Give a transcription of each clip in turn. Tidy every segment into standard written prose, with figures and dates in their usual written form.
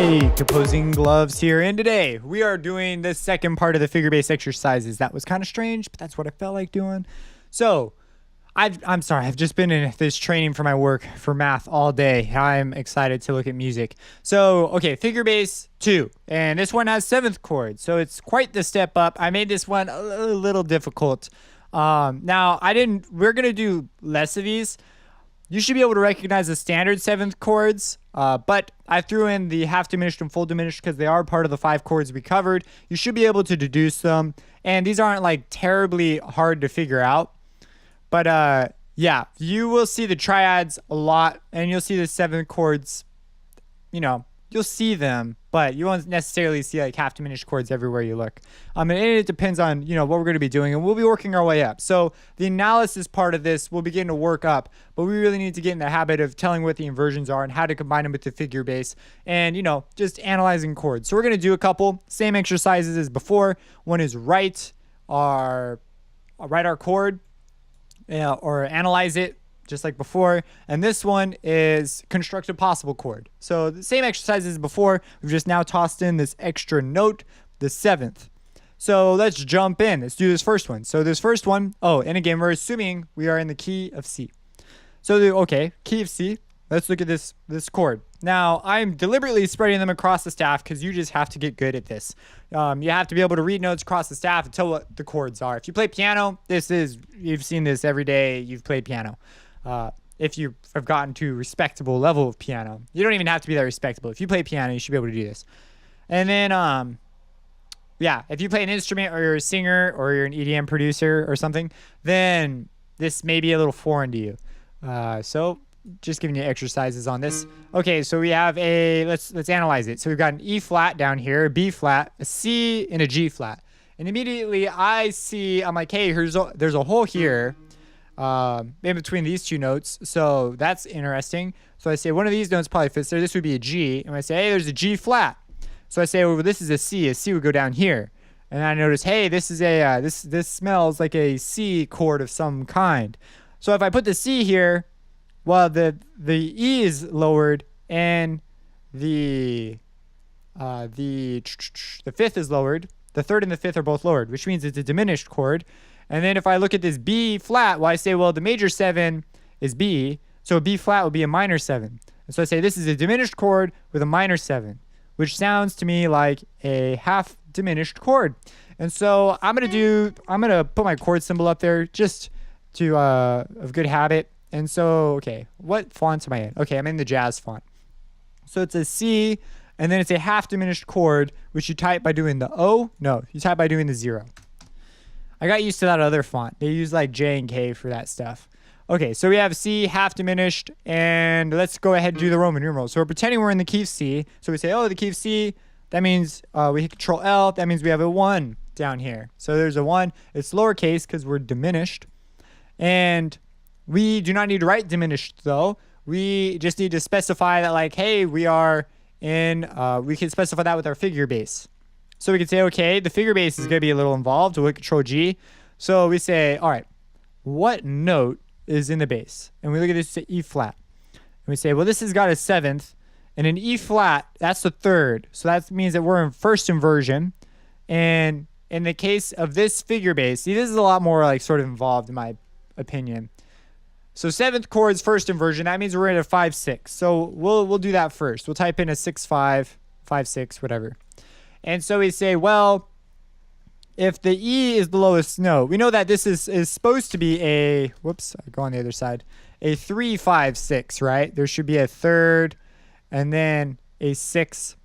Hey, composing gloves here, and today we are doing the second part of the figure bass exercises. That was kind of strange, but that's what I felt like doing. So, I'm sorry, I've just been in this training for my work for math all day. I'm excited to look at music. So, okay, figure bass 2, and this one has 7th chords, so it's quite the step up. I made this one a little difficult. Now, we're gonna do less of these. You should be able to recognize the standard 7th chords, but I threw in the half diminished and full diminished because they are part of the 5 chords we covered. You should be able to deduce them, and these aren't like terribly hard to figure out. But yeah, you will see the triads a lot, and you'll see the 7th chords, you'll see them, but you won't necessarily see like half diminished chords everywhere you look. And it depends on, what we're going to be doing, and we'll be working our way up. So the analysis part of this will begin to work up, but we really need to get in the habit of telling what the inversions are and how to combine them with the figure bass and, just analyzing chords. So we're going to do a couple same exercises as before. One is write our chord, or analyze it, just like before. And this one is construct a possible chord. So the same exercise as before, we've just now tossed in this extra note, the 7th. So let's jump in. Let's do this first one. So this first one, and again, we're assuming we are in the key of C. So key of C. Let's look at this chord. Now, I'm deliberately spreading them across the staff because you just have to get good at this. You have to be able to read notes across the staff and tell what the chords are. If you play piano, you've seen this every day you've played piano. If you have gotten to a respectable level of piano. You don't even have to be that respectable. If you play piano, you should be able to do this. And then, if you play an instrument or you're a singer or you're an EDM producer or something, then this may be a little foreign to you. So just giving you exercises on this. Okay, so we have let's analyze it. So we've got an E flat down here, a B flat, a C, and a G flat. And immediately I'm like, hey, there's a hole here in between these two notes. So that's interesting. So I say one of these notes probably fits there. This would be a G. And I say, hey, there's a G flat. So I say, well, this is a C. A C would go down here. And I notice, hey, this is this smells like a C chord of some kind. So if I put the C here, well, the E is lowered and the 5th is lowered. The 3rd and the 5th are both lowered, which means it's a diminished chord. And then if I look at this B flat, well, I say, well, the major 7 is B, so a B flat would be a minor 7. And so I say this is a diminished chord with a minor 7, which sounds to me like a half diminished chord. And so I'm gonna put my chord symbol up there just to of good habit. And so, okay, what font am I in? Okay, I'm in the jazz font. So it's a C, and then it's a half diminished chord, which you type by doing the O. No, you type by doing the 0. I got used to that other font. They use like J and K for that stuff. Okay, so we have C, half diminished, and let's go ahead and do the Roman numerals. So we're pretending we're in the key of C. So we say, the key of C, that means we hit Control L. That means we have a 1 down here. So there's a 1. It's lowercase because we're diminished. And we do not need to write diminished, though. We just need to specify that, like, hey, we are in, we can specify that with our figure bass. So we can say, okay, the figure bass is going to be a little involved. We'll hit Control G. So we say, all right, what note is in the bass? And we look at this E flat. And we say, well, this has got a 7th. And an E flat, that's the 3rd. So that means that we're in first inversion. And in the case of this figure bass, see, this is a lot more like sort of involved in my opinion. So 7th chord's first inversion, that means we're in a 5-6. So we'll do that first. We'll type in a 6-5, 5-6, whatever. And so we say, well, if the E is the lowest note, we know that this is supposed to be I go on the other side, a 3-5-6, right? There should be a 3rd and then a 6.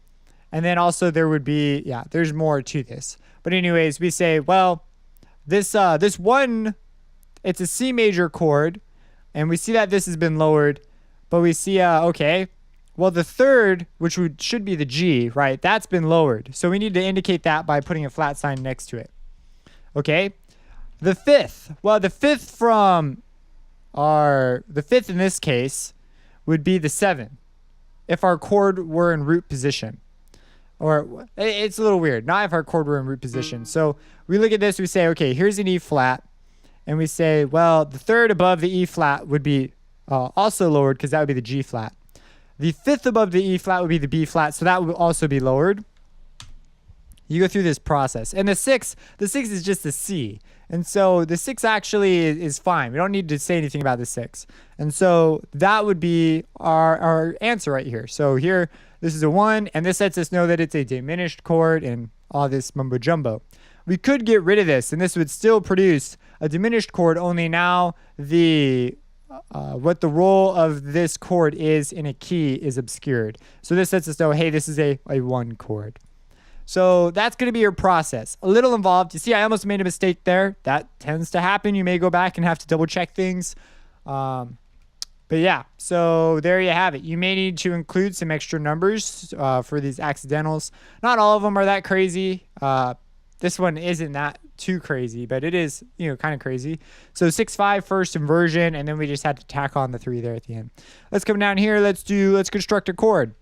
And then also there would be, there's more to this. But anyways, we say, well, this one, it's a C major chord. And we see that this has been lowered, but we see, well, the 3rd, which should be the G, right? That's been lowered. So we need to indicate that by putting a flat sign next to it. Okay. The 5th, well, the 5th the 5th in this case would be the 7 if our chord were in root position. Or it's a little weird. Not if our chord were in root position. So we look at this, we say, okay, here's an E flat. And we say, well, the 3rd above the E flat would be also lowered because that would be the G flat. The fifth above the E flat would be the B flat, so that would also be lowered. You go through this process. And the six is just the C. And so the 6 actually is fine. We don't need to say anything about the 6. And so that would be our answer right here. So here, this is a 1, and this lets us know that it's a diminished chord and all this mumbo jumbo. We could get rid of this, and this would still produce a diminished chord, only now the what the role of this chord is in a key is obscured. So this lets us know, hey, this is a 1 chord. So that's going to be your process. A little involved. You see, I almost made a mistake there. That tends to happen. You may go back and have to double check things. But yeah, so there you have it. You may need to include some extra numbers for these accidentals. Not all of them are that crazy. This one isn't that too crazy, but it is, kind of crazy. So 6/5 first inversion, and then we just had to tack on the 3 there at the end. Let's come down here. Let's construct a chord.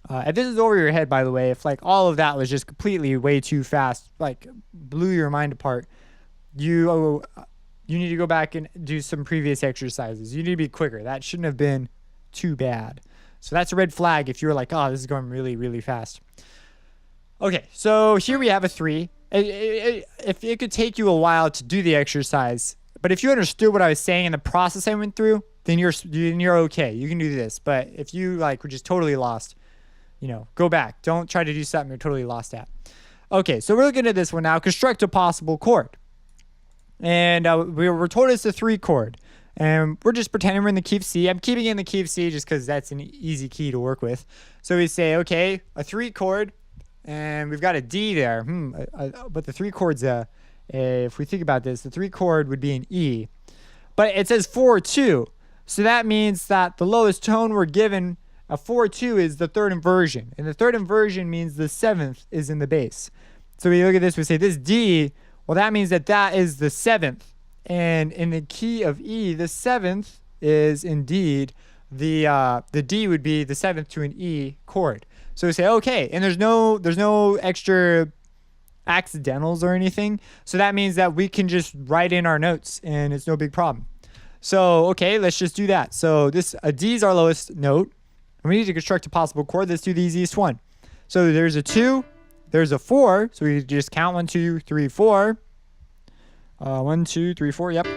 If this is over your head, by the way, if like all of that was just completely way too fast, like blew your mind apart, you need to go back and do some previous exercises. You need to be quicker. That shouldn't have been too bad. So that's a red flag if you're like, oh, this is going really, really fast. Okay, so here we have a 3. If it could take you a while to do the exercise, but if you understood what I was saying in the process I went through, then you're okay. You can do this. But if you like were just totally lost, go back. Don't try to do something you're totally lost at. Okay, so we're looking at this one now. Construct a possible chord. And we're told it's a 3 chord. And we're just pretending we're in the key of C. I'm keeping it in the key of C just because that's an easy key to work with. So we say, okay, a 3 chord. And we've got a D there. But the 3 chord's if we think about this, the 3 chord would be an E. But it says 4/2. So that means that the lowest tone we're given, a 4/2, is the 3rd inversion. And the 3rd inversion means the 7th is in the bass. So we look at this, we say this D, well, that means that is the 7th. And in the key of E, the 7th is indeed the D would be the 7th to an E chord. So we say, okay, and there's no extra accidentals or anything. So that means that we can just write in our notes and it's no big problem. So, okay, let's just do that. So a D is our lowest note. And we need to construct a possible chord. Let's do the easiest one. So there's a 2, there's a 4. So we just count 1, 2, 3, 4. 1, 2, 3, 4, yep.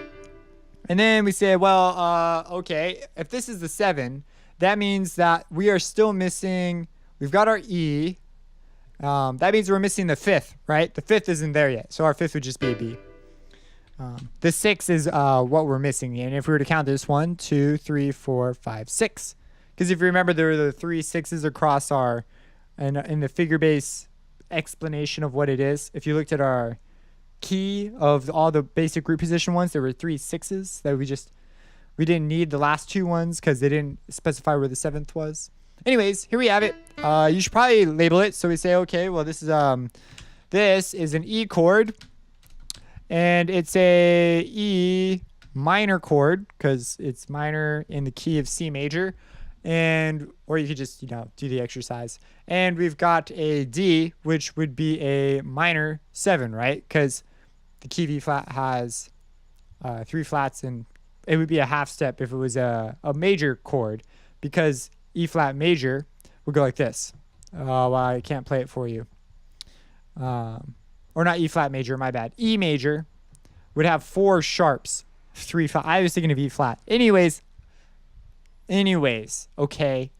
And then we say, well, okay, if this is the 7, that means that we are still missing, we've got our E. That means we're missing the 5th, right? The 5th isn't there yet. So our 5th would just be a B. The 6 is what we're missing. And if we were to count this, 1, 2, 3, 4, 5, 6. Because if you remember, there were the 3 6s across in the figure bass explanation of what it is. If you looked at our key of all the basic root position ones, there were 3 6s that we didn't need the last 2 ones because they didn't specify where the 7th was. Anyways, here we have it. You should probably label it. So we say, okay, well, this is an E chord, and it's a E minor chord because it's minor in the key of C major. Or you could just, do the exercise. And we've got a D, which would be a minor 7, right? Because the key B flat has 3 flats, and it would be a half step if it was a major chord, because E flat major would go like this. Well, I can't play it for you. Or not E flat major, my bad. E major would have 4 sharps, 3 flat. I was thinking of E flat. Anyways, okay.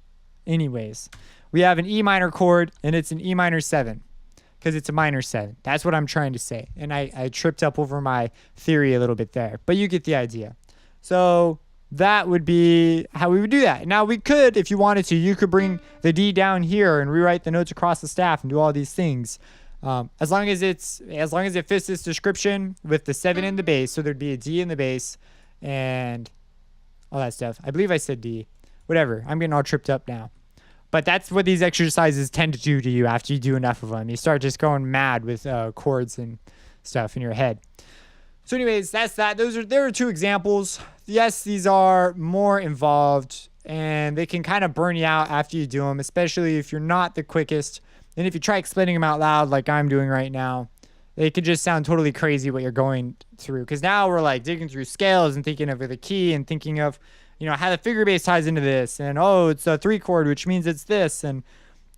Anyways, we have an E minor chord, and it's an E minor 7 because it's a minor 7. That's what I'm trying to say. And I tripped up over my theory a little bit there, but you get the idea. So that would be how we would do that. Now we could, if you wanted to, you could bring the D down here and rewrite the notes across the staff and do all these things. As long as it fits this description with the 7 in the bass, so there'd be a D in the bass and all that stuff. I believe I said D. Whatever. I'm getting all tripped up now. But that's what these exercises tend to do to you after you do enough of them. You start just going mad with chords and stuff in your head. So anyways, that's that. There are 2 examples. Yes, these are more involved, and they can kind of burn you out after you do them, especially if you're not the quickest. And if you try explaining them out loud like I'm doing right now, it could just sound totally crazy what you're going through. Because now we're like digging through scales and thinking of the key and thinking of, how the figure bass ties into this, and oh, it's a 3 chord, which means it's this, and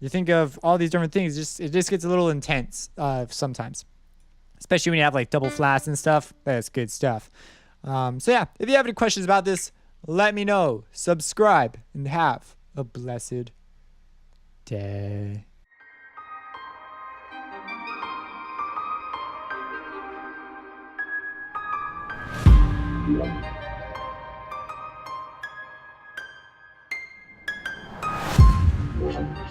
you think of all these different things. It just gets a little intense sometimes, especially when you have like double flats and stuff. That's good stuff. So yeah, if you have any questions about this, let me know. Subscribe and have a blessed day. One.